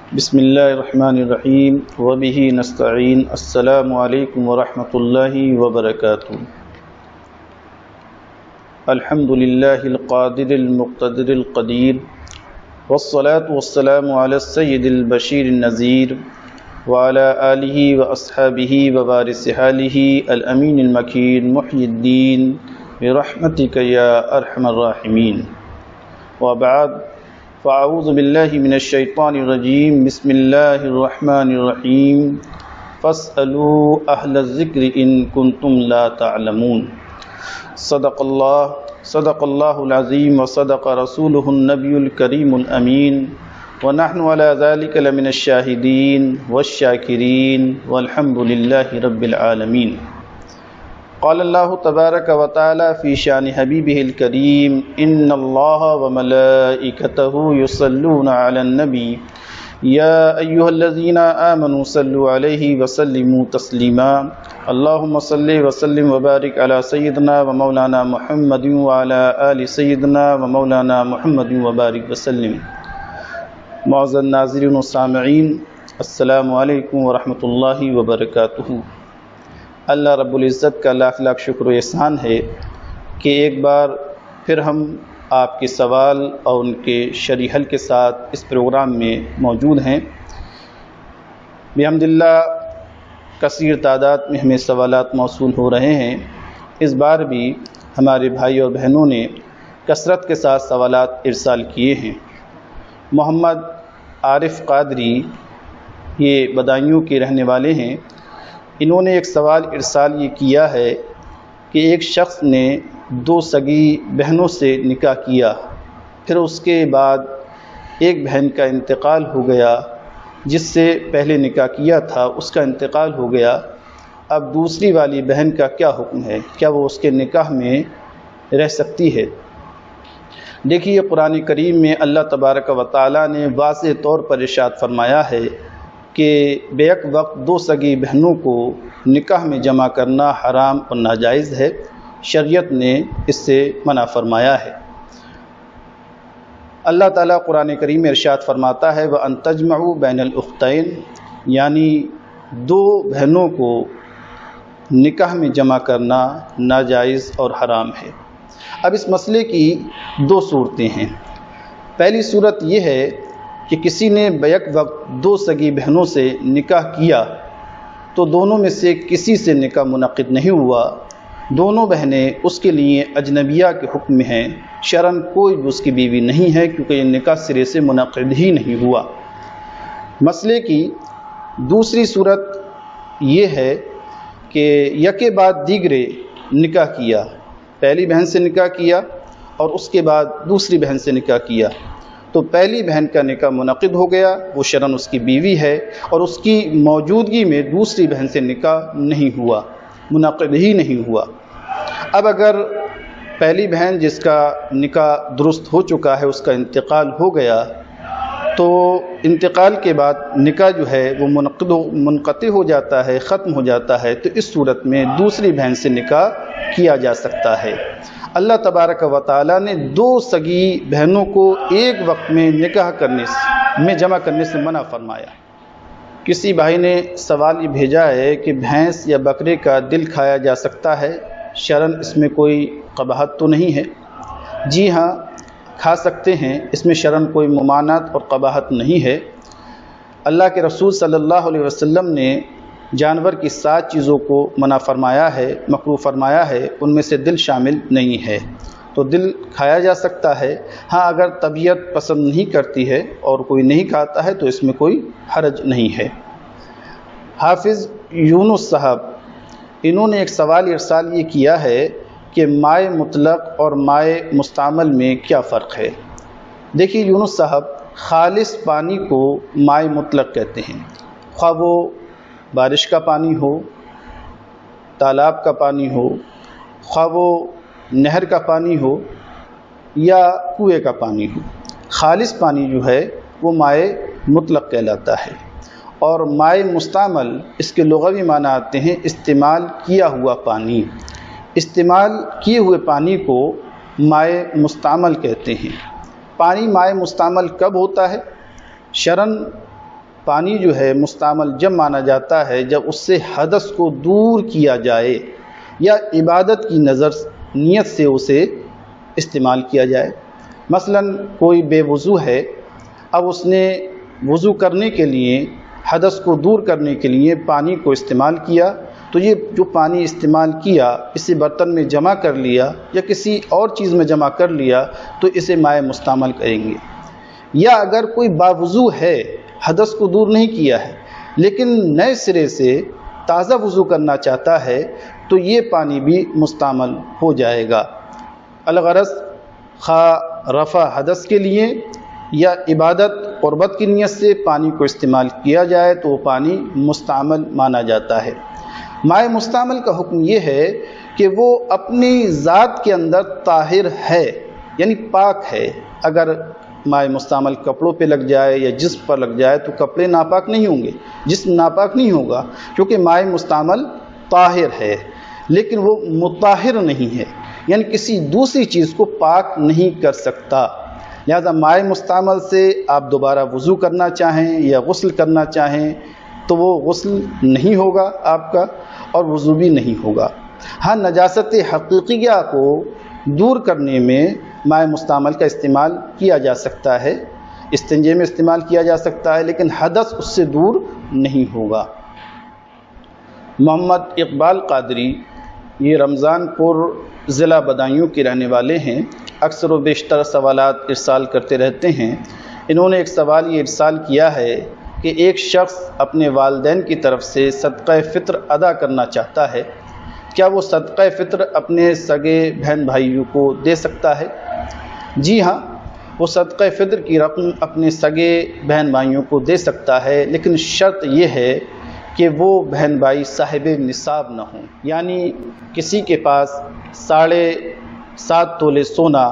بسم اللہ الرحمن الرحیم وبہ نستعین السلام علیکم ورحمۃ اللہ وبرکاتہ۔ الحمد للہ القادر المقتدر القدیر والصلاة والسلام علی السید البشیر النذیر وعلی آلہ واصحابہ ووارث آلہ الامین المکین محی الدین برحمتک یا ارحم الراحمین، وبعد فاعوذ باللہ من الشیطان الرجیم، بسم اللہ الرحمن الرحیم، فاسألوا اہل الذکر ان کنتم لا تعلمون۔ صدق اللہ العظیم وصدق رسولہ النبی الکریم الامین، ونحن علی ذلک لمن الشاہدین والشاکرین والحمد للہ رب العالمین۔ قال اللہ تبارک و تعالی فی شان حبیبہ الکریم، ان اللہ وملائکتہ یصلون علی النبی یا ایہا الذین آمنوا صلوا علیہ وسلموا تسلیما۔ اللہم صلی وسلم وبارک علی سیدنا و مولانا محمد وعلی آل سیدنا و مولانا محمد وبارک وسلم۔ معزز ناظرین و سامعین، السلام علیکم ورحمۃ اللہ وبرکاتہ۔ اللہ رب العزت کا لاکھ لاکھ شکر و احسان ہے کہ ایک بار پھر ہم آپ کے سوال اور ان کے شرعی حل کے ساتھ اس پروگرام میں موجود ہیں۔ بحمداللہ کثیر تعداد میں ہمیں سوالات موصول ہو رہے ہیں۔ اس بار بھی ہمارے بھائی اور بہنوں نے کثرت کے ساتھ سوالات ارسال کیے ہیں۔ محمد عارف قادری یہ بدایوں کے رہنے والے ہیں۔ انہوں نے ایک سوال ارسال یہ کیا ہے کہ ایک شخص نے 2 سگی بہنوں سے نکاح کیا، پھر اس کے بعد ایک بہن کا انتقال ہو گیا، جس سے پہلے نکاح کیا تھا اس کا انتقال ہو گیا۔ اب دوسری والی بہن کا کیا حکم ہے؟ کیا وہ اس کے نکاح میں رہ سکتی ہے؟ دیکھیے، قرآن کریم میں اللہ تبارک و تعالی نے واضح طور پر ارشاد فرمایا ہے کہ بیک وقت 2 سگی بہنوں کو نکاح میں جمع کرنا حرام اور ناجائز ہے۔ شریعت نے اس سے منع فرمایا ہے۔ اللہ تعالیٰ قرآن کریم میں ارشاد فرماتا ہے وَأَن تَجْمَعُوا بَيْنَ الْأُخْتَيْنِ، یعنی 2 بہنوں کو نکاح میں جمع کرنا ناجائز اور حرام ہے۔ اب اس مسئلے کی 2 صورتیں ہیں۔ پہلی صورت یہ ہے کہ کسی نے بیک وقت 2 سگی بہنوں سے نکاح کیا تو دونوں میں سے کسی سے نکاح منعقد نہیں ہوا، دونوں بہنیں اس کے لیے اجنبیہ کے حکم میں ہیں، شرعاً کوئی بھی اس کی بیوی نہیں ہے، کیونکہ یہ نکاح سرے سے منعقد ہی نہیں ہوا۔ مسئلے کی دوسری صورت یہ ہے کہ یکے بعد دیگرے نکاح کیا، پہلی بہن سے نکاح کیا اور اس کے بعد دوسری بہن سے نکاح کیا، تو پہلی بہن کا نکاح منعقد ہو گیا، وہ شرعاً اس کی بیوی ہے، اور اس کی موجودگی میں دوسری بہن سے نکاح نہیں ہوا، منعقد ہی نہیں ہوا۔ اب اگر پہلی بہن جس کا نکاح درست ہو چکا ہے اس کا انتقال ہو گیا، تو انتقال کے بعد نکاح جو ہے وہ منقطع ہو جاتا ہے، ختم ہو جاتا ہے، تو اس صورت میں دوسری بہن سے نکاح کیا جا سکتا ہے۔ اللہ تبارک و تعالیٰ نے 2 سگی بہنوں کو ایک وقت میں نکاح میں جمع کرنے سے منع فرمایا۔ کسی بھائی نے سوال یہ بھیجا ہے کہ بھینس یا بکرے کا دل کھایا جا سکتا ہے، شرعاً اس میں کوئی قباحت تو نہیں ہے؟ جی ہاں، کھا سکتے ہیں، اس میں شرعاً کوئی ممانعت اور قباحت نہیں ہے۔ اللہ کے رسول صلی اللہ علیہ وسلم نے جانور کی 7 چیزوں کو منع فرمایا ہے، مکروہ فرمایا ہے، ان میں سے دل شامل نہیں ہے، تو دل کھایا جا سکتا ہے۔ ہاں، اگر طبیعت پسند نہیں کرتی ہے اور کوئی نہیں کھاتا ہے تو اس میں کوئی حرج نہیں ہے۔ حافظ یونس صاحب انہوں نے ایک سوال ارسال یہ کیا ہے کہ مائع مطلق اور مائع مستعمل میں کیا فرق ہے؟ دیکھیے یونس صاحب، خالص پانی کو مائع مطلق کہتے ہیں، خواہ وہ بارش کا پانی ہو، تالاب کا پانی ہو، خواہ وہ نہر کا پانی ہو یا کنویں کا پانی ہو، خالص پانی جو ہے وہ مائع مطلق کہلاتا ہے۔ اور مائع مستعمل اس کے لغوی معنی آتے ہیں استعمال کیا ہوا پانی۔ استعمال کیے ہوئے پانی کو مائع مستعمل کہتے ہیں۔ پانی مائع مستعمل کب ہوتا ہے؟ شرعاً پانی جو ہے مستعمل جب مانا جاتا ہے جب اس سے حدث کو دور کیا جائے یا عبادت کی نیت سے اسے استعمال کیا جائے۔ مثلا کوئی بے وضو ہے، اب اس نے وضو کرنے کے لیے حدث کو دور کرنے کے لیے پانی کو استعمال کیا، تو یہ جو پانی استعمال کیا اسے برتن میں جمع کر لیا یا کسی اور چیز میں جمع کر لیا تو اسے مائع مستعمل کہیں گے۔ یا اگر کوئی باوضو ہے، حدث کو دور نہیں کیا ہے لیکن نئے سرے سے تازہ وضو کرنا چاہتا ہے تو یہ پانی بھی مستعمل ہو جائے گا۔ الغرض خواہ رفع حدث کے لیے یا عبادت قربت کی نیت سے پانی کو استعمال کیا جائے تو وہ پانی مستعمل مانا جاتا ہے۔ مائع مستعمل کا حکم یہ ہے کہ وہ اپنی ذات کے اندر طاہر ہے، یعنی پاک ہے۔ اگر مائع مستعمل کپڑوں پہ لگ جائے یا جسم پر لگ جائے تو کپڑے ناپاک نہیں ہوں گے، جسم ناپاک نہیں ہوگا، کیونکہ مائع مستعمل طاہر ہے لیکن وہ مطہر نہیں ہے، یعنی کسی دوسری چیز کو پاک نہیں کر سکتا۔ لہذا مائع مستعمل سے آپ دوبارہ وضو کرنا چاہیں یا غسل کرنا چاہیں تو وہ غسل نہیں ہوگا آپ کا اور وضو بھی نہیں ہوگا۔ ہاں، نجاست حقیقیہ کو دور کرنے میں مائع مستعمل کا استعمال کیا جا سکتا ہے، استنجے میں استعمال کیا جا سکتا ہے، لیکن حدث اس سے دور نہیں ہوگا۔ محمد اقبال قادری یہ رمضان پور ضلع بدایوں کے رہنے والے ہیں، اکثر و بیشتر سوالات ارسال کرتے رہتے ہیں۔ انہوں نے ایک سوال یہ ارسال کیا ہے کہ ایک شخص اپنے والدین کی طرف سے صدقہ فطر ادا کرنا چاہتا ہے، کیا وہ صدقہ فطر اپنے سگے بہن بھائیوں کو دے سکتا ہے؟ جی ہاں، وہ صدقہ فطر کی رقم اپنے سگے بہن بھائیوں کو دے سکتا ہے، لیکن شرط یہ ہے کہ وہ بہن بھائی صاحب نصاب نہ ہوں، یعنی کسی کے پاس 7.5 تولے سونا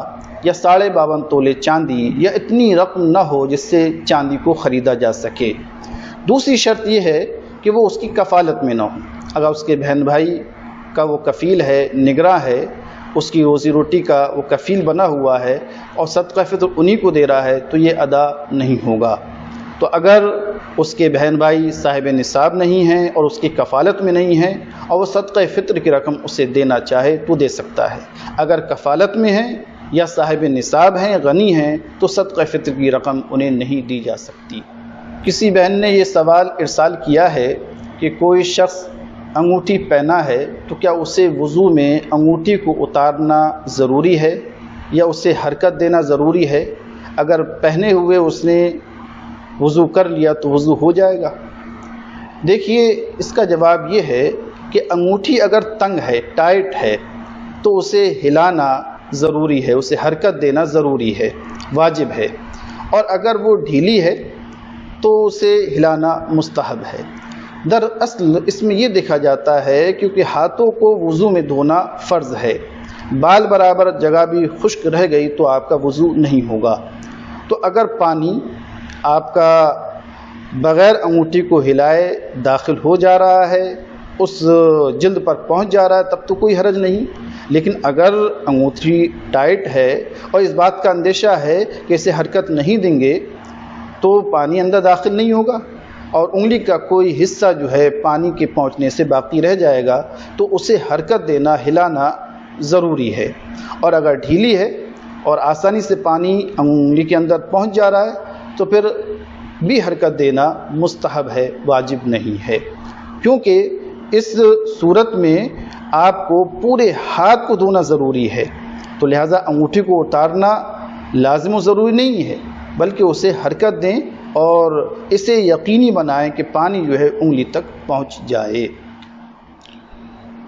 یا 52.5 تولے چاندی یا اتنی رقم نہ ہو جس سے چاندی کو خریدا جا سکے۔ دوسری شرط یہ ہے کہ وہ اس کی کفالت میں نہ ہو۔ اگر اس کے بہن بھائی کا وہ کفیل ہے، نگراں ہے، اس کی روزی روٹی کا وہ کفیل بنا ہوا ہے اور صدقہ فطر انہی کو دے رہا ہے تو یہ ادا نہیں ہوگا۔ تو اگر اس کے بہن بھائی صاحب نصاب نہیں ہیں اور اس کی کفالت میں نہیں ہیں اور وہ صدقہ فطر کی رقم اسے دینا چاہے تو دے سکتا ہے۔ اگر کفالت میں ہیں یا صاحب نصاب ہیں، غنی ہیں، تو صدقہ فطر کی رقم انہیں نہیں دی جا سکتی۔ کسی بہن نے یہ سوال ارسال کیا ہے کہ کوئی شخص انگوٹھی پہنا ہے تو کیا اسے وضو میں انگوٹھی کو اتارنا ضروری ہے یا اسے حرکت دینا ضروری ہے؟ اگر پہنے ہوئے اس نے وضو کر لیا تو وضو ہو جائے گا؟ دیکھیے، اس کا جواب یہ ہے کہ انگوٹھی اگر تنگ ہے، ٹائٹ ہے، تو اسے ہلانا ضروری ہے، اسے حرکت دینا ضروری ہے، واجب ہے، اور اگر وہ ڈھیلی ہے تو اسے ہلانا مستحب ہے۔ دراصل اس میں یہ دیکھا جاتا ہے کیونکہ ہاتھوں کو وضو میں دھونا فرض ہے، بال برابر جگہ بھی خشک رہ گئی تو آپ کا وضو نہیں ہوگا۔ تو اگر پانی آپ کا بغیر انگوٹھی کو ہلائے داخل ہو جا رہا ہے، اس جلد پر پہنچ جا رہا ہے، تب تو کوئی حرج نہیں، لیکن اگر انگوٹھی ٹائٹ ہے اور اس بات کا اندیشہ ہے کہ اسے حرکت نہیں دیں گے تو پانی اندر داخل نہیں ہوگا اور انگلی کا کوئی حصہ جو ہے پانی کے پہنچنے سے باقی رہ جائے گا، تو اسے حرکت دینا، ہلانا ضروری ہے۔ اور اگر ڈھیلی ہے اور آسانی سے پانی انگلی کے اندر پہنچ جا رہا ہے تو پھر بھی حرکت دینا مستحب ہے، واجب نہیں ہے، کیونکہ اس صورت میں آپ کو پورے ہاتھ کو دھونا ضروری ہے، تو لہٰذا انگوٹھی کو اتارنا لازم و ضروری نہیں ہے، بلکہ اسے حرکت دیں اور اسے یقینی بنائیں کہ پانی جو ہے انگلی تک پہنچ جائے۔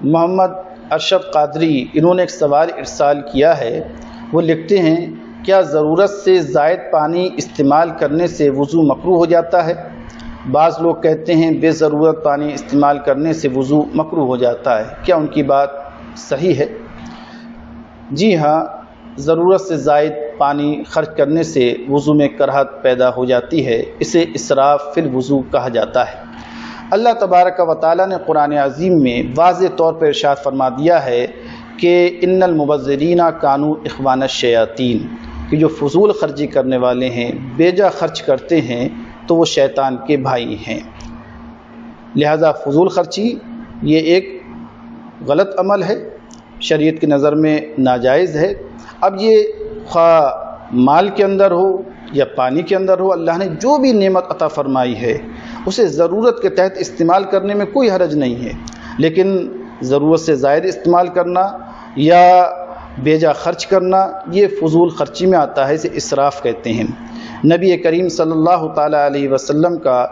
محمد ارشد قادری انہوں نے ایک سوال ارسال کیا ہے، وہ لکھتے ہیں، کیا ضرورت سے زائد پانی استعمال کرنے سے وضو مکروہ ہو جاتا ہے؟ بعض لوگ کہتے ہیں بے ضرورت پانی استعمال کرنے سے وضو مکروہ ہو جاتا ہے، کیا ان کی بات صحیح ہے؟ جی ہاں، ضرورت سے زائد پانی خرچ کرنے سے وضو میں کراہت پیدا ہو جاتی ہے، اسے اسراف فی الوضو کہا جاتا ہے۔ اللہ تبارک و تعالیٰ نے قرآن عظیم میں واضح طور پر ارشاد فرما دیا ہے کہ ان المبذرین کانوا اخوان الشیاطین، کہ جو فضول خرچی کرنے والے ہیں، بیجا خرچ کرتے ہیں، تو وہ شیطان کے بھائی ہیں۔ لہذا فضول خرچی یہ ایک غلط عمل ہے، شریعت کی نظر میں ناجائز ہے۔ اب یہ خواہ مال کے اندر ہو یا پانی کے اندر ہو، اللہ نے جو بھی نعمت عطا فرمائی ہے اسے ضرورت کے تحت استعمال کرنے میں کوئی حرج نہیں ہے، لیکن ضرورت سے زائد استعمال کرنا یا بیجا خرچ کرنا یہ فضول خرچی میں آتا ہے، اسے اسراف کہتے ہیں۔ نبی کریم صلی اللہ تعالیٰ علیہ وسلم کا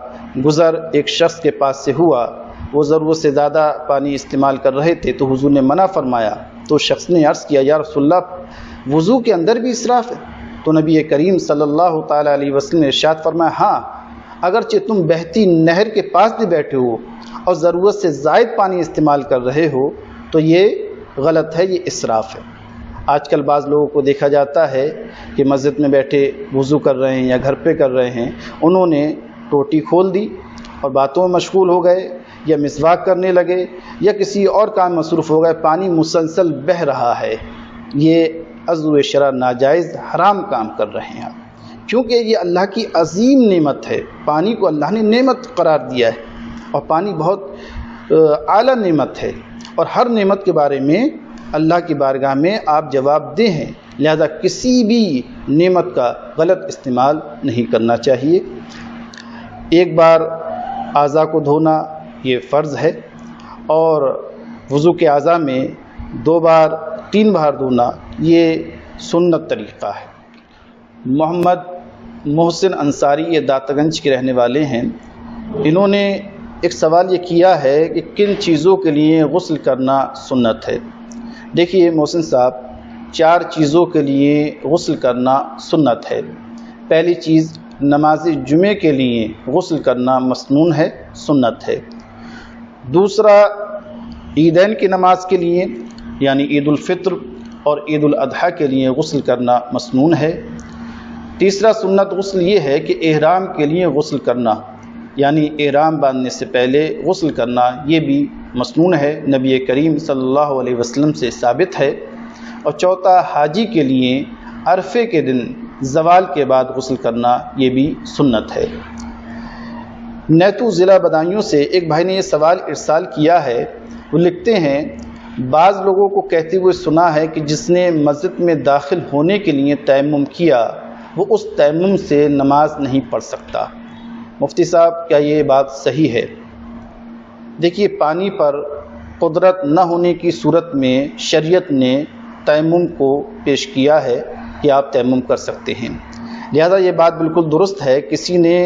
گزر ایک شخص کے پاس سے ہوا، وہ ضرورت سے زیادہ پانی استعمال کر رہے تھے تو حضور نے منع فرمایا، تو شخص نے عرض کیا یا رسول اللہ وضو کے اندر بھی اسراف ہے؟ تو نبی کریم صلی اللہ تعالیٰ علیہ وسلم نے ارشاد فرمایا ہاں، اگرچہ تم بہتی نہر کے پاس بھی بیٹھے ہو اور ضرورت سے زائد پانی استعمال کر رہے ہو تو یہ غلط ہے، یہ اسراف ہے۔ آج کل بعض لوگوں کو دیکھا جاتا ہے کہ مسجد میں بیٹھے وضو کر رہے ہیں یا گھر پہ کر رہے ہیں، انہوں نے ٹوٹی کھول دی اور باتوں میں مشغول ہو گئے یا مسواک کرنے لگے یا کسی اور کام مصروف ہو گئے، پانی مسلسل بہہ رہا ہے، یہ عضو شرع ناجائز حرام کام کر رہے ہیں، کیونکہ یہ اللہ کی عظیم نعمت ہے۔ پانی کو اللہ نے نعمت قرار دیا ہے اور پانی بہت اعلیٰ نعمت ہے، اور ہر نعمت کے بارے میں اللہ کی بارگاہ میں آپ جواب دہ ہیں، لہذا کسی بھی نعمت کا غلط استعمال نہیں کرنا چاہیے۔ ایک بار اعضاء کو دھونا یہ فرض ہے، اور وضو کے اعضاء میں 2 بار 3 بار دھونا یہ سنت طریقہ ہے۔ محمد محسن انصاری یہ داتا گنج کے رہنے والے ہیں، انہوں نے ایک سوال یہ کیا ہے کہ کن چیزوں کے لیے غسل کرنا سنت ہے۔ دیکھیے محسن صاحب، 4 چیزوں کے لیے غسل کرنا سنت ہے۔ پہلی چیز، نماز جمعے کے لیے غسل کرنا مسنون ہے، سنت ہے۔ دوسرا، عیدین کی نماز کے لیے یعنی عید الفطر اور عید الاضحیٰ کے لیے غسل کرنا مسنون ہے۔ تیسرا سنت غسل یہ ہے کہ احرام کے لیے غسل کرنا یعنی احرام باندھنے سے پہلے غسل کرنا یہ بھی مسنون ہے، نبی کریم صلی اللہ علیہ وسلم سے ثابت ہے۔ اور چوتھا، حاجی کے لیے عرفے کے دن زوال کے بعد غسل کرنا یہ بھی سنت ہے۔ نیتو ضلع بدایوں سے ایک بھائی نے یہ سوال ارسال کیا ہے، وہ لکھتے ہیں بعض لوگوں کو کہتے ہوئے سنا ہے کہ جس نے مسجد میں داخل ہونے کے لیے تیمم کیا وہ اس تیمم سے نماز نہیں پڑھ سکتا۔ مفتی صاحب، کیا یہ بات صحیح ہے؟ دیکھیے، پانی پر قدرت نہ ہونے کی صورت میں شریعت نے تیمم کو پیش کیا ہے کہ آپ تیمم کر سکتے ہیں، لہذا یہ بات بالکل درست ہے۔ کسی نے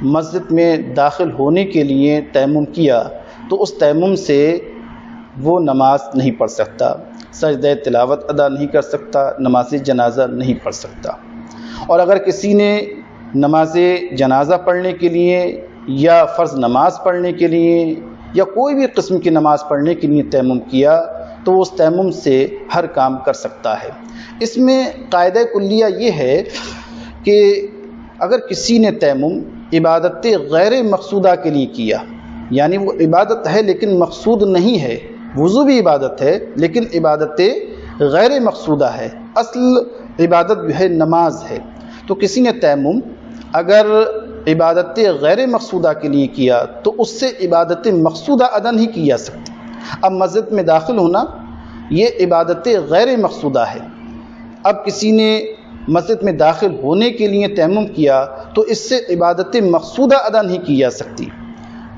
مسجد میں داخل ہونے کے لیے تیمم کیا تو اس تیمم سے وہ نماز نہیں پڑھ سکتا، سجدہ تلاوت ادا نہیں کر سکتا، نماز جنازہ نہیں پڑھ سکتا۔ اور اگر کسی نے نماز جنازہ پڑھنے کے لیے یا فرض نماز پڑھنے کے لیے یا کوئی بھی قسم کی نماز پڑھنے کے لیے تیمم کیا تو اس تیمم سے ہر کام کر سکتا ہے۔ اس میں قاعدہ کلیہ یہ ہے کہ اگر کسی نے تیمم عبادت غیر مقصودہ کے لیے کیا، یعنی وہ عبادت ہے لیکن مقصود نہیں ہے، وضو بھی عبادت ہے لیکن عبادت غیر مقصودہ ہے، اصل عبادت جو ہے نماز ہے، تو کسی نے تیمم اگر عبادت غیر مقصودہ کے لیے کیا تو اس سے عبادت مقصودہ ادا نہیں کی جا سکتی۔ اب مسجد میں داخل ہونا یہ عبادت غیر مقصودہ ہے، اب کسی نے مسجد میں داخل ہونے کے لیے تیمم کیا تو اس سے عبادت مقصودہ ادا نہیں کی جا سکتی۔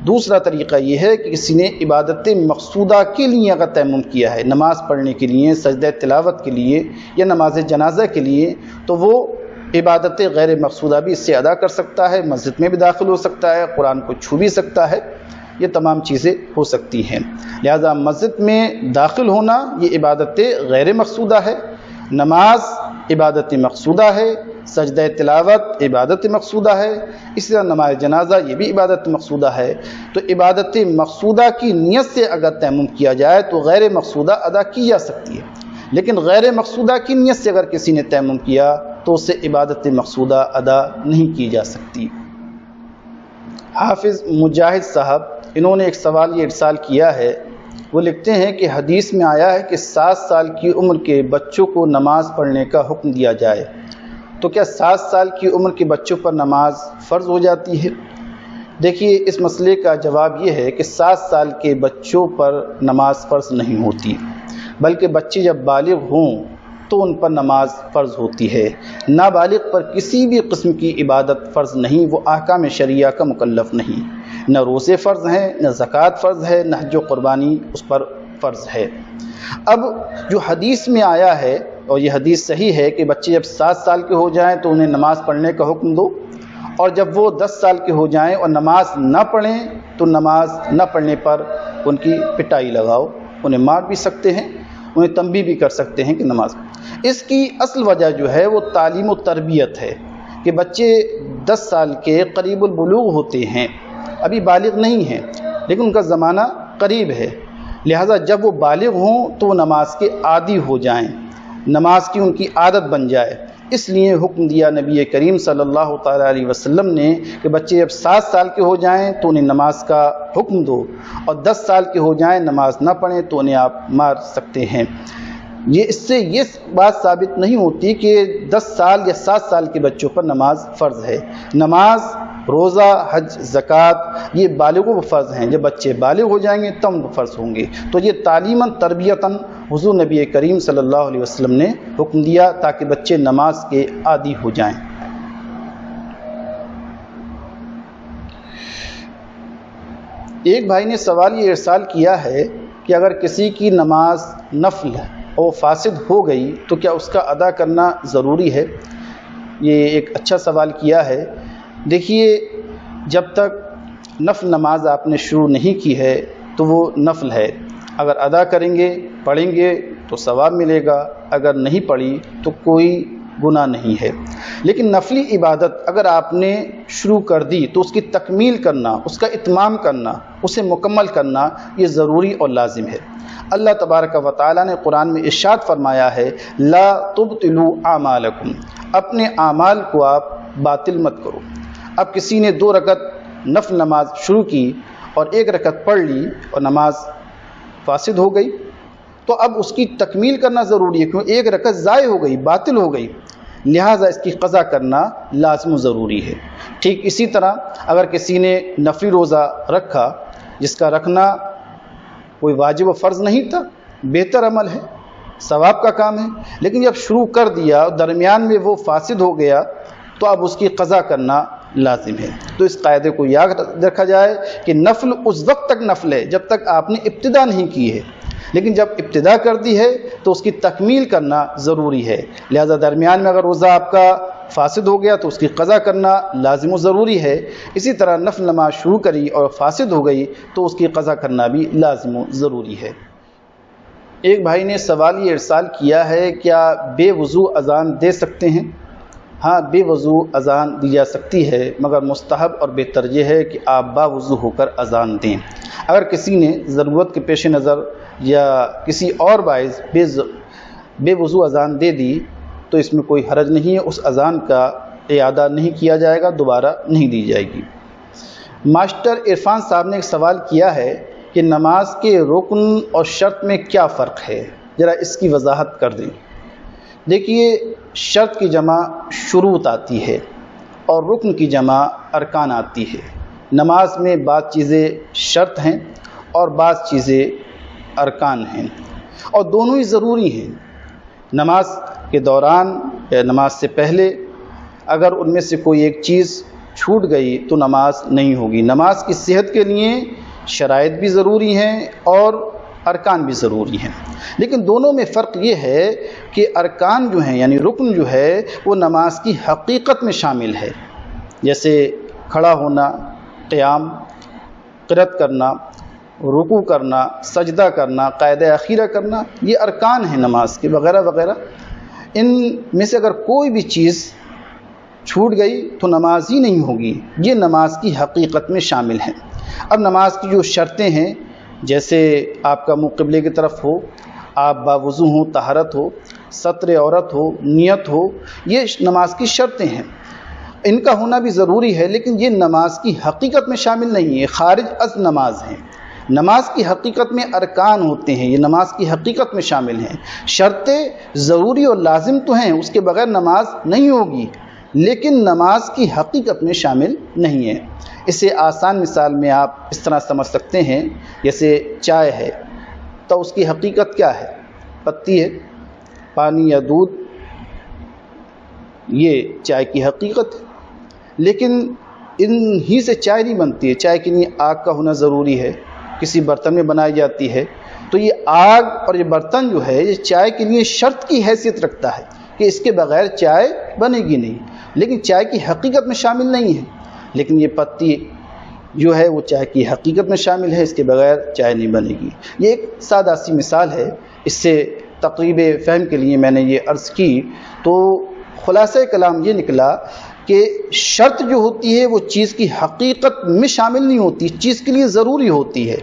دوسرا طریقہ یہ ہے کہ کسی نے عبادت مقصودہ کے لیے اگر تیمم کیا ہے، نماز پڑھنے کے لیے، سجدہ تلاوت کے لیے یا نماز جنازہ کے لیے، تو وہ عبادت غیر مقصودہ بھی اس سے ادا کر سکتا ہے، مسجد میں بھی داخل ہو سکتا ہے، قرآن کو چھو بھی سکتا ہے، یہ تمام چیزیں ہو سکتی ہیں۔ لہذا مسجد میں داخل ہونا یہ عبادت غیر مقصودہ ہے، نماز عبادت مقصودہ ہے، سجدہ تلاوت عبادت مقصودہ ہے، اسی طرح نماز جنازہ یہ بھی عبادت مقصودہ ہے۔ تو عبادت مقصودہ کی نیت سے اگر تیمم کیا جائے تو غیر مقصودہ ادا کی جا سکتی ہے، لیکن غیر مقصودہ کی نیت سے اگر کسی نے تیمم کیا تو اس سے عبادت مقصودہ ادا نہیں کی جا سکتی۔ حافظ مجاہد صاحب، انہوں نے ایک سوال یہ ارسال کیا ہے، وہ لکھتے ہیں کہ حدیث میں آیا ہے کہ 7 سال کی عمر کے بچوں کو نماز پڑھنے کا حکم دیا جائے، تو کیا 7 سال کی عمر کے بچوں پر نماز فرض ہو جاتی ہے؟ دیکھیے اس مسئلے کا جواب یہ ہے کہ 7 سال کے بچوں پر نماز فرض نہیں ہوتی، بلکہ بچے جب بالغ ہوں تو ان پر نماز فرض ہوتی ہے۔ نابالغ پر کسی بھی قسم کی عبادت فرض نہیں، وہ احکام شرعیہ کا مکلف نہیں، نہ روزے فرض ہیں، نہ زکوٰۃ فرض ہے، نہ حج و قربانی اس پر فرض ہے۔ اب جو حدیث میں آیا ہے، اور یہ حدیث صحیح ہے کہ بچے جب 7 سال کے ہو جائیں تو انہیں نماز پڑھنے کا حکم دو، اور جب وہ 10 سال کے ہو جائیں اور نماز نہ پڑھیں تو نماز نہ پڑھنے پر ان کی پٹائی لگاؤ، انہیں مار بھی سکتے ہیں، انہیں تنبیہ بھی کر سکتے ہیں کہ نماز۔ اس کی اصل وجہ جو ہے وہ تعلیم و تربیت ہے کہ بچے 10 سال کے قریب البلوغ ہوتے ہیں، ابھی بالغ نہیں ہیں لیکن ان کا زمانہ قریب ہے، لہٰذا جب وہ بالغ ہوں تو وہ نماز کے عادی ہو جائیں، نماز کی ان کی عادت بن جائے۔ اس لیے حکم دیا نبی کریم صلی اللہ تعالیٰ علیہ وسلم نے کہ بچے جب 7 سال کے ہو جائیں تو انہیں نماز کا حکم دو، اور 10 سال کے ہو جائیں نماز نہ پڑھیں تو انہیں آپ مار سکتے ہیں۔ اس سے یہ بات ثابت نہیں ہوتی کہ 10 سال یا 7 سال کے بچوں پر نماز فرض ہے۔ نماز، روزہ، حج، زکوٰۃ یہ بالغوں پر فرض ہیں، جب بچے بالغ ہو جائیں گے تب فرض ہوں گے۔ تو یہ تعلیماً تربیتاً حضور نبی کریم صلی اللہ علیہ وسلم نے حکم دیا تاکہ بچے نماز کے عادی ہو جائیں۔ ایک بھائی نے سوال یہ ارسال کیا ہے کہ اگر کسی کی نماز نفل اور فاسد ہو گئی تو کیا اس کا ادا کرنا ضروری ہے؟ یہ ایک اچھا سوال کیا ہے۔ دیکھیے جب تک نفل نماز آپ نے شروع نہیں کی ہے تو وہ نفل ہے، اگر ادا کریں گے پڑھیں گے تو ثواب ملے گا، اگر نہیں پڑھی تو کوئی گناہ نہیں ہے۔ لیکن نفلی عبادت اگر آپ نے شروع کر دی تو اس کی تکمیل کرنا، اس کا اتمام کرنا، اسے مکمل کرنا یہ ضروری اور لازم ہے۔ اللہ تبارک و تعالیٰ نے قرآن میں ارشاد فرمایا ہے لا تبطلوا اعمالکم، اپنے اعمال کو آپ باطل مت کرو۔ اب کسی نے 2 رکعت نفل نماز شروع کی اور 1 رکعت پڑھ لی اور نماز فاسد ہو گئی تو اب اس کی تکمیل کرنا ضروری ہے، کیونکہ 1 رکعت ضائع ہو گئی، باطل ہو گئی، لہٰذا اس کی قضا کرنا لازم و ضروری ہے۔ ٹھیک اسی طرح اگر کسی نے نفلی روزہ رکھا جس کا رکھنا کوئی واجب و فرض نہیں تھا، بہتر عمل ہے، ثواب کا کام ہے، لیکن جب شروع کر دیا اور درمیان میں وہ فاسد ہو گیا تو اب اس کی قضا کرنا لازم ہے۔ تو اس قاعدے کو یاد رکھا جائے کہ نفل اس وقت تک نفل ہے جب تک آپ نے ابتدا نہیں کی ہے، لیکن جب ابتدا کر دی ہے تو اس کی تکمیل کرنا ضروری ہے، لہذا درمیان میں اگر روزہ آپ کا فاسد ہو گیا تو اس کی قضا کرنا لازم و ضروری ہے۔ اسی طرح نفل نماز شروع کری اور فاسد ہو گئی تو اس کی قضا کرنا بھی لازم و ضروری ہے۔ ایک بھائی نے سوال یہ ارسال کیا ہے کیا بے وضو اذان دے سکتے ہیں؟ ہاں، بے وضو اذان دی جا سکتی ہے، مگر مستحب اور بہتر یہ ہے کہ آپ باوضو ہو کر اذان دیں۔ اگر کسی نے ضرورت کے پیش نظر یا کسی اور باعث بے وضو اذان دے دی تو اس میں کوئی حرج نہیں ہے، اس اذان کا اعادہ نہیں کیا جائے گا، دوبارہ نہیں دی جائے گی۔ ماسٹر عرفان صاحب نے ایک سوال کیا ہے کہ نماز کے رکن اور شرط میں کیا فرق ہے، ذرا اس کی وضاحت کر دیں۔ دیکھیے شرط کی جمع شروط آتی ہے اور رکن کی جمع ارکان آتی ہے۔ نماز میں بعض چیزیں شرط ہیں اور بعض چیزیں ارکان ہیں، اور دونوں ہی ضروری ہیں۔ نماز کے دوران یا نماز سے پہلے اگر ان میں سے کوئی ایک چیز چھوٹ گئی تو نماز نہیں ہوگی۔ نماز کی صحت کے لیے شرائط بھی ضروری ہیں اور ارکان بھی ضروری ہیں، لیکن دونوں میں فرق یہ ہے کہ ارکان جو ہیں یعنی رکن جو ہے وہ نماز کی حقیقت میں شامل ہے، جیسے کھڑا ہونا، قیام، قرأت کرنا، رکوع کرنا، سجدہ کرنا، قاعدہ اخیرہ کرنا، یہ ارکان ہیں نماز کے، وغیرہ وغیرہ۔ ان میں سے اگر کوئی بھی چیز چھوٹ گئی تو نماز ہی نہیں ہوگی، یہ نماز کی حقیقت میں شامل ہیں۔ اب نماز کی جو شرطیں ہیں، جیسے آپ کا منہ قبلے کی طرف ہو، آپ باوضو ہوں، طہارت ہو، ستر عورت ہو، نیت ہو، یہ نماز کی شرطیں ہیں، ان کا ہونا بھی ضروری ہے، لیکن یہ نماز کی حقیقت میں شامل نہیں ہے، خارج از نماز ہیں۔ نماز کی حقیقت میں ارکان ہوتے ہیں، یہ نماز کی حقیقت میں شامل ہیں، شرطیں ضروری اور لازم تو ہیں، اس کے بغیر نماز نہیں ہوگی، لیکن نماز کی حقیقت میں شامل نہیں ہے۔ اسے آسان مثال میں آپ اس طرح سمجھ سکتے ہیں، جیسے چائے ہے تو اس کی حقیقت کیا ہے؟ پتی ہے، پانی یا دودھ، یہ چائے کی حقیقت ہے، لیکن ان ہی سے چائے نہیں بنتی ہے، چائے کے لیے آگ کا ہونا ضروری ہے، کسی برتن میں بنائی جاتی ہے، تو یہ آگ اور یہ برتن جو ہے یہ چائے کے لیے شرط کی حیثیت رکھتا ہے کہ اس کے بغیر چائے بنے گی نہیں، لیکن چائے کی حقیقت میں شامل نہیں ہے۔ لیکن یہ پتی جو ہے وہ چائے کی حقیقت میں شامل ہے، اس کے بغیر چائے نہیں بنے گی۔ یہ ایک سادہ سی مثال ہے، اس سے تقریب فہم کے لیے میں نے یہ عرض کی۔ تو خلاصہ کلام یہ نکلا کہ شرط جو ہوتی ہے وہ چیز کی حقیقت میں شامل نہیں ہوتی، چیز کے لیے ضروری ہوتی ہے،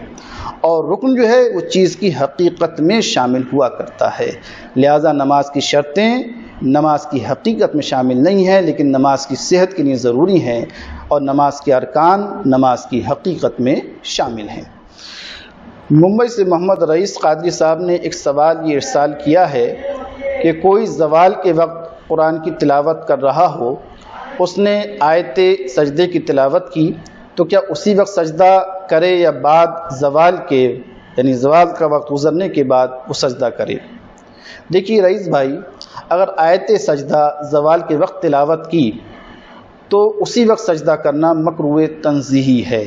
اور رکن جو ہے وہ چیز کی حقیقت میں شامل ہوا کرتا ہے۔ لہذا نماز کی شرطیں نماز کی حقیقت میں شامل نہیں ہیں، لیکن نماز کی صحت کے لیے ضروری ہیں، اور نماز کے ارکان نماز کی حقیقت میں شامل ہیں۔ ممبئی سے محمد رئیس قادری صاحب نے ایک سوال یہ ارسال کیا ہے کہ کوئی زوال کے وقت قرآن کی تلاوت کر رہا ہو، اس نے آیت سجدے کی تلاوت کی، تو کیا اسی وقت سجدہ کرے یا بعد زوال کے، یعنی زوال کا وقت گزرنے کے بعد وہ سجدہ کرے؟ دیکھیے رئیس بھائی، اگر آیت سجدہ زوال کے وقت تلاوت کی تو اسی وقت سجدہ کرنا مکروہ تنزیہی ہے،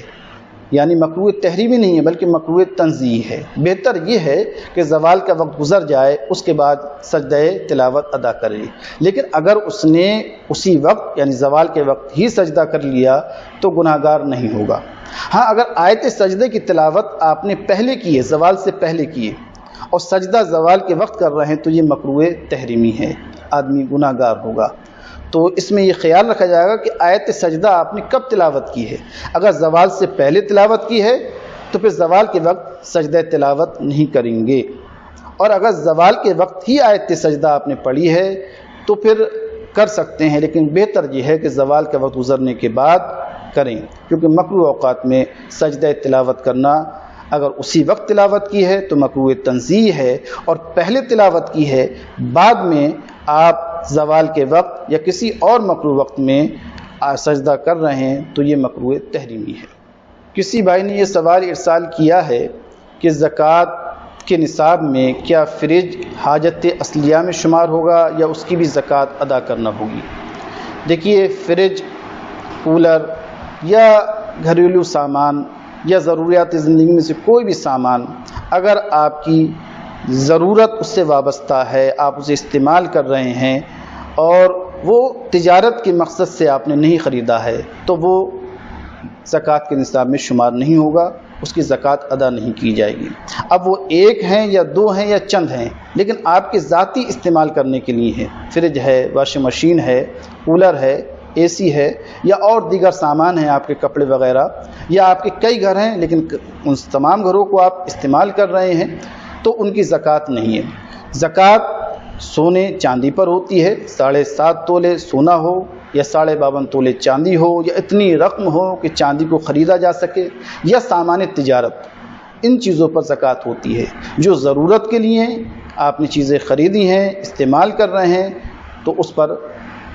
یعنی مکروہ تحریمی نہیں ہے بلکہ مکروہ تنزیہی ہے۔ بہتر یہ ہے کہ زوال کا وقت گزر جائے اس کے بعد سجدہ تلاوت ادا کرے، لیکن اگر اس نے اسی وقت یعنی زوال کے وقت ہی سجدہ کر لیا تو گناہ گار نہیں ہوگا۔ ہاں، اگر آیت سجدے کی تلاوت آپ نے پہلے کی ہے، زوال سے پہلے کی ہے، اور سجدہ زوال کے وقت کر رہے ہیں تو یہ مکروہ تحریمی ہے، آدمی گناہ گار ہوگا۔ تو اس میں یہ خیال رکھا جائے گا کہ آیت سجدہ آپ نے کب تلاوت کی ہے۔ اگر زوال سے پہلے تلاوت کی ہے تو پھر زوال کے وقت سجدہ تلاوت نہیں کریں گے، اور اگر زوال کے وقت ہی آیت سجدہ آپ نے پڑھی ہے تو پھر کر سکتے ہیں، لیکن بہتر یہ ہے کہ زوال کا وقت گزرنے کے بعد کریں، کیونکہ مکروہ اوقات میں سجدہ تلاوت کرنا اگر اسی وقت تلاوت کی ہے تو مکروہ تنزیہ ہے، اور پہلے تلاوت کی ہے بعد میں آپ زوال کے وقت یا کسی اور مکروہ وقت میں سجدہ کر رہے ہیں تو یہ مکروہ تحریمی ہے۔ کسی بھائی نے یہ سوال ارسال کیا ہے کہ زکوٰۃ کے نصاب میں کیا فریج حاجت اصلیہ میں شمار ہوگا یا اس کی بھی زکوٰۃ ادا کرنا ہوگی؟ دیکھیے، فریج، کولر یا گھریلو سامان یا ضروریات زندگی میں سے کوئی بھی سامان اگر آپ کی ضرورت اس سے وابستہ ہے، آپ اسے استعمال کر رہے ہیں اور وہ تجارت کے مقصد سے آپ نے نہیں خریدا ہے تو وہ زکوٰۃ کے نصاب میں شمار نہیں ہوگا، اس کی زکوٰۃ ادا نہیں کی جائے گی۔ اب وہ ایک ہیں یا دو ہیں یا چند ہیں، لیکن آپ کے ذاتی استعمال کرنے کے لیے ہیں، فریج ہے، واشنگ مشین ہے، کولر ہے، اے سی ہے، یا اور دیگر سامان ہیں، آپ کے کپڑے وغیرہ، یا آپ کے کئی گھر ہیں لیکن ان تمام گھروں کو آپ استعمال کر رہے ہیں تو ان کی زکوٰۃ نہیں ہے۔ زکوٰۃ سونے چاندی پر ہوتی ہے، 7.5 تولے سونا ہو یا 52.5 تولے چاندی ہو یا اتنی رقم ہو کہ چاندی کو خریدا جا سکے، یا سامان تجارت، ان چیزوں پر زکوٰۃ ہوتی ہے۔ جو ضرورت کے لیے آپ نے چیزیں خریدی ہیں، استعمال کر رہے ہیں تو اس پر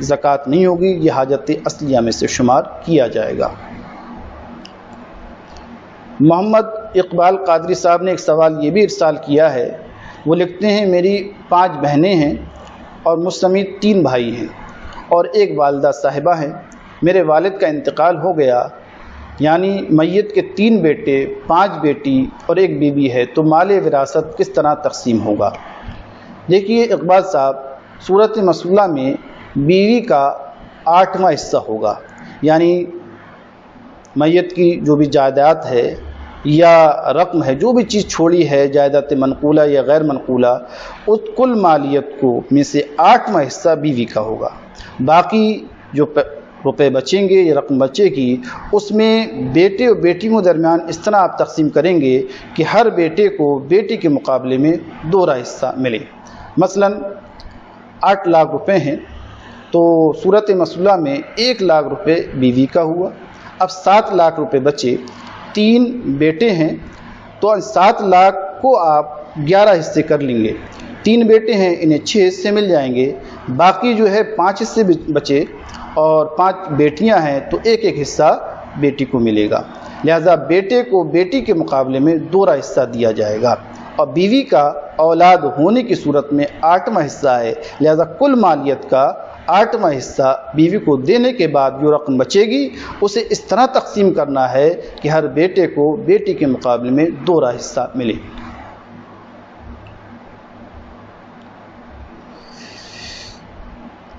زکوٰۃ نہیں ہوگی، یہ حاجت اصلیہ میں سے شمار کیا جائے گا۔ محمد اقبال قادری صاحب نے ایک سوال یہ بھی ارسال کیا ہے، وہ لکھتے ہیں میری 5 بہنیں ہیں اور مجھ سمیت 3 بھائی ہیں اور ایک والدہ صاحبہ ہیں، میرے والد کا انتقال ہو گیا، یعنی میت کے 3 بیٹے، 5 بیٹی اور 1 بیوی ہے، تو مال وراثت کس طرح تقسیم ہوگا؟ دیکھیے اقبال صاحب، صورت مسئولہ میں بیوی کا 8واں حصہ ہوگا، یعنی میت کی جو بھی جائیداد ہے یا رقم ہے، جو بھی چیز چھوڑی ہے، جائیداد منقولہ یا غیر منقولہ، اس کل مالیت کو میں سے 8واں حصہ بیوی کا ہوگا۔ باقی جو روپے بچیں گے یا رقم بچے گی، اس میں بیٹے اور بیٹیوں کے درمیان اس طرح آپ تقسیم کریں گے کہ ہر بیٹے کو بیٹی کے مقابلے میں 2 حصہ ملے۔ مثلا 8 لاکھ روپے ہیں تو صورت مسئولہ میں 1 لاکھ روپے بیوی کا ہوا، اب 7 لاکھ روپے بچے، 3 بیٹے ہیں تو 7 لاکھ کو آپ 11 حصے کر لیں گے. 3 بیٹے ہیں, انہیں 6 حصے مل جائیں گے. باقی جو ہے 5 حصے بچے اور 5 بیٹیاں ہیں تو 1 حصہ بیٹی کو ملے گا. لہذا بیٹے کو بیٹی کے مقابلے میں 2 حصہ دیا جائے گا. اور بیوی کا اولاد ہونے کی صورت میں 8واں حصہ ہے. لہذا کل مالیت کا 8واں حصہ بیوی کو دینے کے بعد جو رقم بچے گی اسے اس طرح تقسیم کرنا ہے کہ ہر بیٹے کو بیٹی کے مقابلے میں 2 حصہ ملے.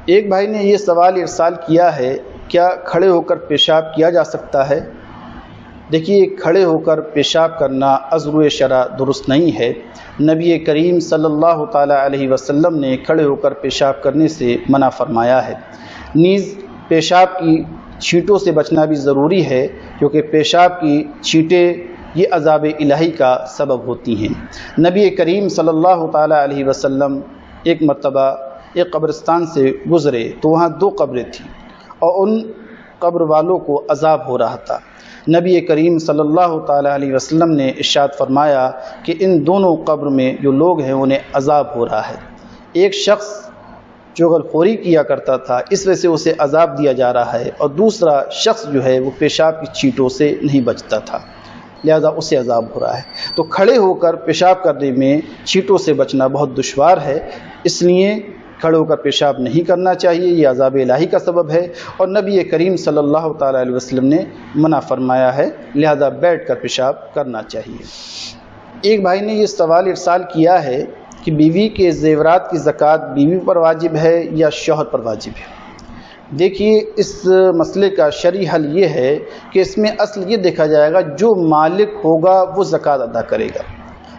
ایک بھائی نے یہ سوال ارسال کیا ہے, کیا کھڑے ہو کر پیشاب کیا جا سکتا ہے؟ دیکھیے, کھڑے ہو کر پیشاب کرنا عذر شرع درست نہیں ہے. نبی کریم صلی اللہ تعالی علیہ وسلم نے کھڑے ہو کر پیشاب کرنے سے منع فرمایا ہے. نیز پیشاب کی چھینٹوں سے بچنا بھی ضروری ہے, کیونکہ پیشاب کی چھینٹیں یہ عذاب الہی کا سبب ہوتی ہیں. نبی کریم صلی اللہ تعالی علیہ وسلم ایک مرتبہ ایک قبرستان سے گزرے تو وہاں 2 قبریں تھیں اور ان قبر والوں کو عذاب ہو رہا تھا. نبی کریم صلی اللہ تعالی علیہ وسلم نے ارشاد فرمایا کہ ان دونوں قبر میں جو لوگ ہیں انہیں عذاب ہو رہا ہے. ایک شخص جو غلخوری کیا کرتا تھا اس وجہ سے اسے عذاب دیا جا رہا ہے, اور دوسرا شخص جو ہے وہ پیشاب کی چھینٹوں سے نہیں بچتا تھا, لہذا اسے عذاب ہو رہا ہے. تو کھڑے ہو کر پیشاب کرنے میں چھینٹوں سے بچنا بہت دشوار ہے, اس لیے کھڑے ہو کر پیشاب نہیں کرنا چاہیے, یہ عذاب الہی کا سبب ہے اور نبی کریم صلی اللہ تعالی علیہ وسلم نے منع فرمایا ہے, لہذا بیٹھ کر پیشاب کرنا چاہیے. ایک بھائی نے یہ سوال ارسال کیا ہے کہ بیوی کے زیورات کی زکوٰۃ بیوی پر واجب ہے یا شوہر پر واجب ہے؟ دیکھیے, اس مسئلے کا شرعی حل یہ ہے کہ اس میں اصل یہ دیکھا جائے گا جو مالک ہوگا وہ زکوٰۃ ادا کرے گا,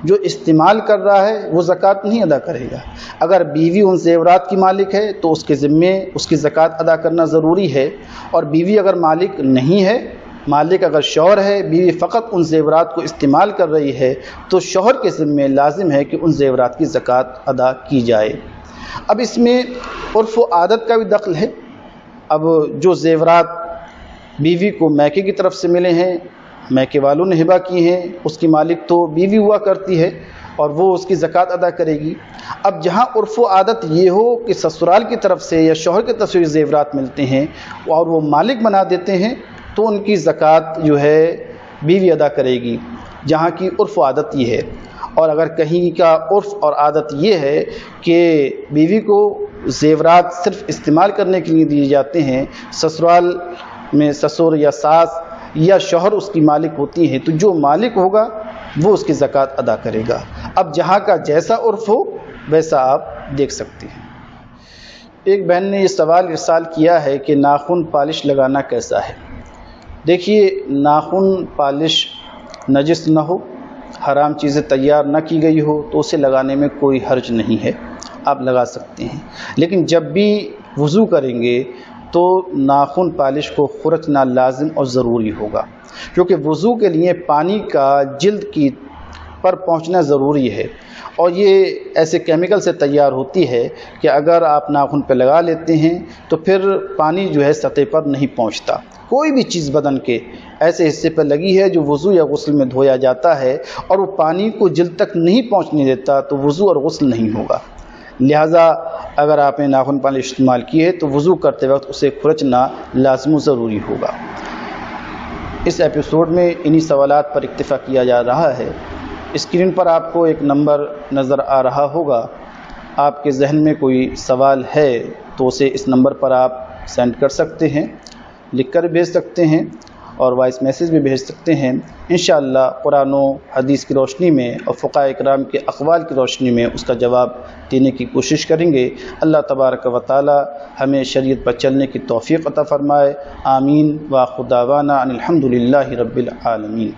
جو استعمال کر رہا ہے وہ زکوٰۃ نہیں ادا کرے گا. اگر بیوی ان زیورات کی مالک ہے تو اس کے ذمے اس کی زکوٰۃ ادا کرنا ضروری ہے, اور بیوی اگر مالک نہیں ہے, مالک اگر شوہر ہے, بیوی فقط ان زیورات کو استعمال کر رہی ہے تو شوہر کے ذمے لازم ہے کہ ان زیورات کی زکوٰۃ ادا کی جائے. اب اس میں عرف و عادت کا بھی دخل ہے. اب جو زیورات بیوی کو میکے کی طرف سے ملے ہیں, میکے والوں نے ہبہ کی ہیں, اس کی مالک تو بیوی ہوا کرتی ہے اور وہ اس کی زکوٰۃ ادا کرے گی. اب جہاں عرف و عادت یہ ہو کہ سسرال کی طرف سے یا شوہر کی طرف سے زیورات ملتے ہیں اور وہ مالک بنا دیتے ہیں تو ان کی زکوٰۃ جو ہے بیوی ادا کرے گی, جہاں کی عرف و عادت یہ ہے. اور اگر کہیں کا عرف اور عادت یہ ہے کہ بیوی کو زیورات صرف استعمال کرنے کے لیے دیے جاتے ہیں, سسرال میں سسر یا ساس یا شوہر اس کی مالک ہوتی ہیں, تو جو مالک ہوگا وہ اس کی زکوٰۃ ادا کرے گا. اب جہاں کا جیسا عرف ہو ویسا آپ دیکھ سکتے ہیں. ایک بہن نے یہ سوال ارسال کیا ہے کہ ناخن پالش لگانا کیسا ہے؟ دیکھیے, ناخن پالش نجس نہ ہو, حرام چیزیں تیار نہ کی گئی ہو تو اسے لگانے میں کوئی حرج نہیں ہے, آپ لگا سکتے ہیں. لیکن جب بھی وضو کریں گے تو ناخن پالش کو خرچنا لازم اور ضروری ہوگا, کیونکہ وضو کے لیے پانی کا جلد کی پر پہنچنا ضروری ہے, اور یہ ایسے کیمیکل سے تیار ہوتی ہے کہ اگر آپ ناخن پہ لگا لیتے ہیں تو پھر پانی جو ہے سطح پر نہیں پہنچتا. کوئی بھی چیز بدن کے ایسے حصے پر لگی ہے جو وضو یا غسل میں دھویا جاتا ہے اور وہ پانی کو جلد تک نہیں پہنچنے دیتا تو وضو اور غسل نہیں ہوگا. لہٰذا اگر آپ نے ناخن پالش استعمال کی ہے تو وضو کرتے وقت اسے کھرچنا لازم و ضروری ہوگا. اس ایپیسوڈ میں انہی سوالات پر اکتفا کیا جا رہا ہے. اسکرین پر آپ کو ایک نمبر نظر آ رہا ہوگا, آپ کے ذہن میں کوئی سوال ہے تو اسے اس نمبر پر آپ سینڈ کر سکتے ہیں, لکھ کر بھیج سکتے ہیں اور وائس میسیج بھی بھیج سکتے ہیں. انشاءاللہ قرآن و حدیث کی روشنی میں اور فقہاء اکرام کے اقوال کی روشنی میں اس کا جواب دینے کی کوشش کریں گے. اللہ تبارک و تعالی ہمیں شریعت پر چلنے کی توفیق عطا فرمائے. آمین. وآخر دعوانا ان الحمد للہ رب العالمین.